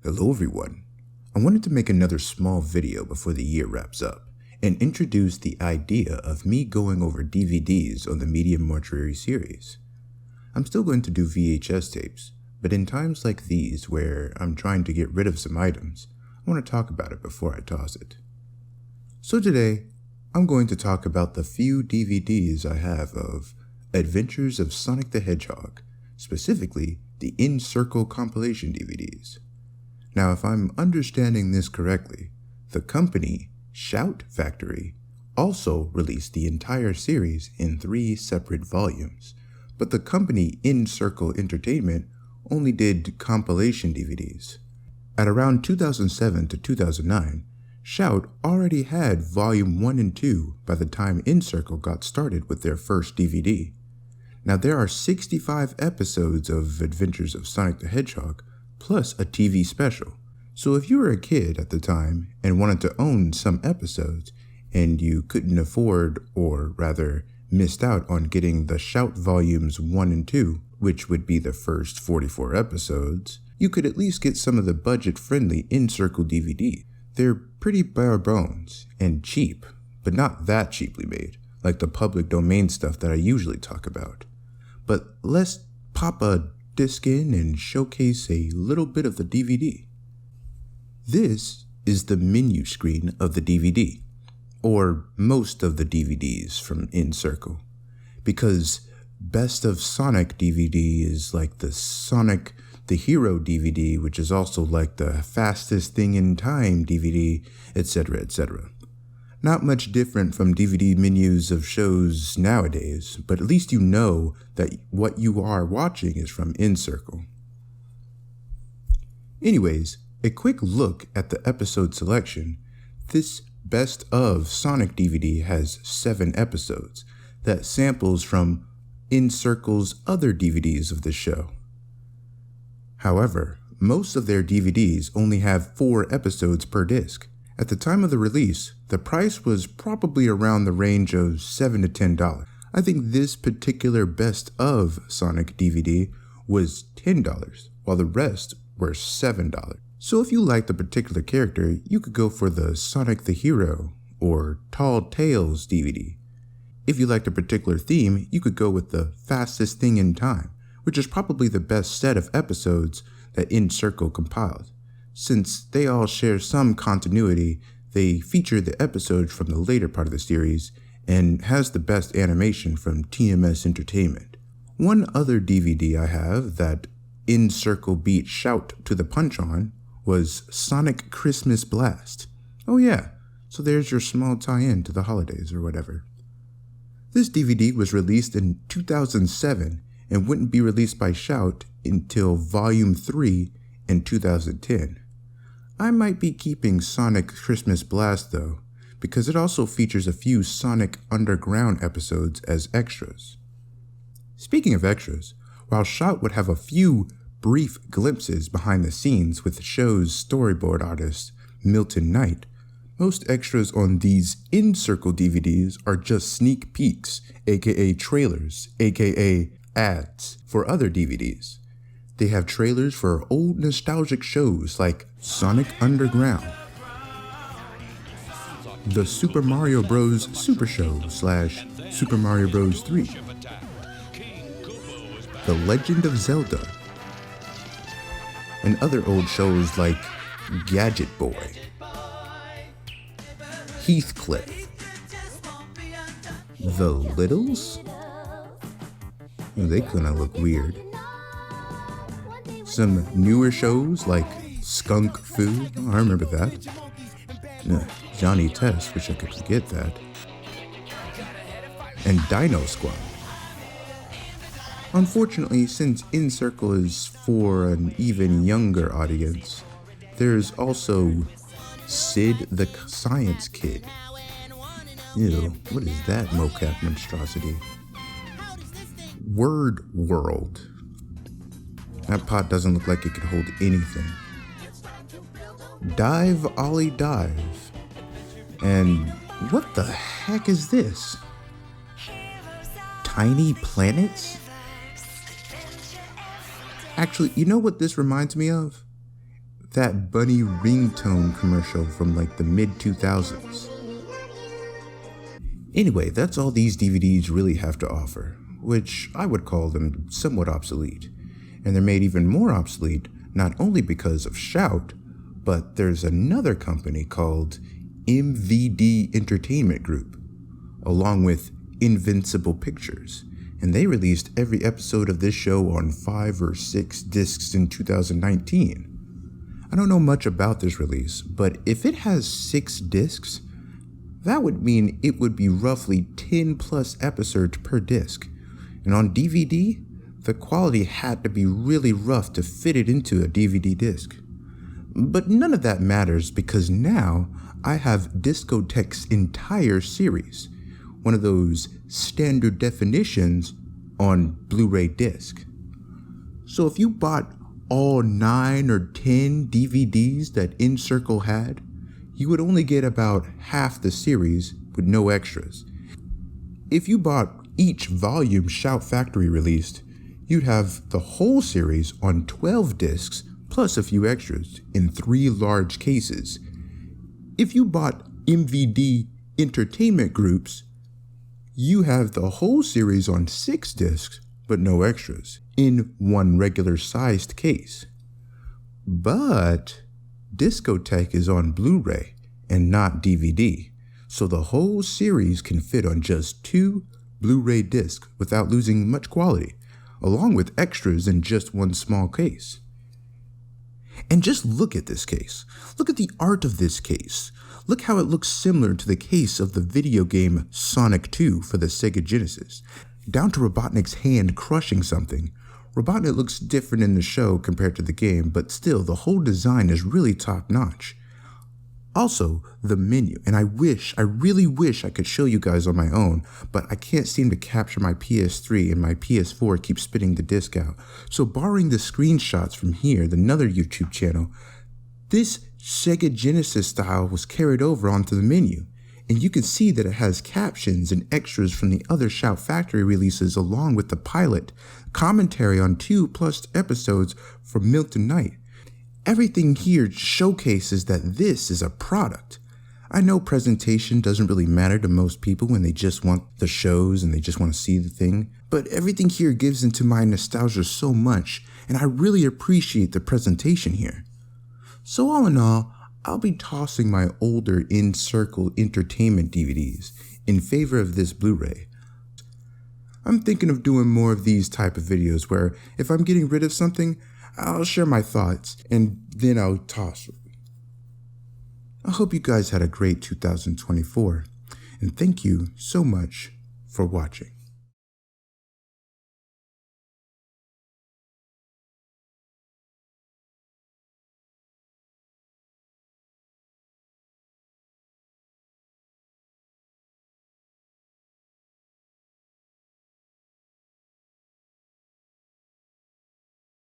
Hello everyone. I wanted to make another small video before the year wraps up and introduce the idea of me going over DVDs on the Medium Mortuary series. I'm still going to do VHS tapes, but in times like these where I'm trying to get rid of some items, I want to talk about it before I toss it. So today, I'm going to talk about the few DVDs I have of Adventures of Sonic the Hedgehog, specifically the In Circle compilation DVDs. Now, if I'm understanding this correctly, the company, Shout Factory, also released the entire series in 3 separate volumes, but the company In Circle Entertainment only did compilation DVDs. At around 2007 to 2009, Shout already had Volume 1 and 2 by the time In Circle got started with their first DVD. Now, there are 65 episodes of Adventures of Sonic the Hedgehog, plus a TV special. So if you were a kid at the time and wanted to own some episodes, and you couldn't afford, or rather missed out on getting the Shout Volumes 1 and 2, which would be the first 44 episodes, you could at least get some of the budget-friendly In Circle DVD. They're pretty bare bones and cheap, but not that cheaply made, like the public domain stuff that I usually talk about. But let's pop a disc in and showcase a little bit of the DVD. This is the menu screen of the DVD, or most of the DVDs from In Circle, because Best of Sonic DVD is like the Sonic the Hero DVD, which is also like the Fastest Thing in Time DVD, etc., etc. Not much different from DVD menus of shows nowadays, but at least you know that what you are watching is from In Circle. Anyways, a quick look at the episode selection. This Best of Sonic DVD has 7 episodes that samples from In Circle's other DVDs of the show. However, most of their DVDs only have 4 episodes per disc. At the time of the release, the price was probably around the range of $7 to $10. I think this particular Best of Sonic DVD was $10, while the rest were $7. So if you liked a particular character, you could go for the Sonic the Hero or Tall Tales DVD. If you liked a particular theme, you could go with the Fastest Thing in Time, which is probably the best set of episodes that In Circle compiled. Since they all share some continuity, they feature the episode from the later part of the series and has the best animation from TMS Entertainment. One other DVD I have that In Circle beat Shout to the punch on was Sonic Christmas Blast. Oh yeah, so there's your small tie-in to the holidays or whatever. This DVD was released in 2007 and wouldn't be released by Shout until Volume 3 in 2010. I might be keeping Sonic Christmas Blast though, because it also features a few Sonic Underground episodes as extras. Speaking of extras, while Shout would have a few brief glimpses behind the scenes with the show's storyboard artist, Milton Knight, most extras on these In Circle DVDs are just sneak peeks, aka trailers, aka ads for other DVDs. They have trailers for old nostalgic shows like Sonic Underground, the Super Mario Bros. Super Show / Super Mario Bros. 3, The Legend of Zelda, and other old shows like Gadget Boy, Heathcliff, The Littles? They kinda look weird. Some newer shows like Skunk Fu, I remember that. Johnny Test, wish I could forget that. And Dino Squad. Unfortunately, since In Circle is for an even younger audience, there's also Sid the Science Kid. Ew, what is that mocap monstrosity? Word World. That pot doesn't look like it could hold anything. Dive Ollie Dive. And what the heck is this? Tiny Planets? Actually, you know what this reminds me of? that bunny ringtone commercial from like the mid-2000s. Anyway, that's all these DVDs really have to offer, which I would call them somewhat obsolete. And they're made even more obsolete not only because of Shout, but there's another company called MVD Entertainment Group, along with Invincible Pictures, and they released every episode of this show on 5 or 6 discs in 2019. I don't know much about this release, but if it has 6 discs, that would mean it would be roughly 10 plus episodes per disc. And on DVD, the quality had to be really rough to fit it into a DVD disc. But none of that matters because now I have Discotek's entire series, one of those standard definitions on Blu-ray disc. So if you bought all 9 or 10 DVDs that InCircle had, you would only get about half the series with no extras. If you bought each volume Shout Factory released, you'd have the whole series on 12 discs plus a few extras in 3 large cases. If you bought MVD Entertainment Groups, you have the whole series on 6 discs but no extras in 1 regular sized case. But Discotek is on Blu-ray and not DVD, so the whole series can fit on just 2 Blu-ray discs without losing much quality, along with extras in just 1 small case. And just look at this case. Look at the art of this case. Look how it looks similar to the case of the video game Sonic 2 for the Sega Genesis. Down to Robotnik's hand crushing something. Robotnik looks different in the show compared to the game, but still the whole design is really top notch. Also, the menu, and I really wish I could show you guys on my own, but I can't seem to capture my PS3 and my PS4 keeps spitting the disc out. So borrowing the screenshots from here, another YouTube channel, this Sega Genesis style was carried over onto the menu. And you can see that it has captions and extras from the other Shout Factory releases along with the pilot, commentary on 2+ episodes from Milton Knight. Everything here showcases that this is a product. I know presentation doesn't really matter to most people when they just want the shows and they just want to see the thing, but everything here gives into my nostalgia so much, and I really appreciate the presentation here. So all in all, I'll be tossing my older InCircle Entertainment DVDs in favor of this Blu-ray. I'm thinking of doing more of these type of videos where if I'm getting rid of something, I'll share my thoughts and then I'll toss it. I hope you guys had a great 2024, and thank you so much for watching.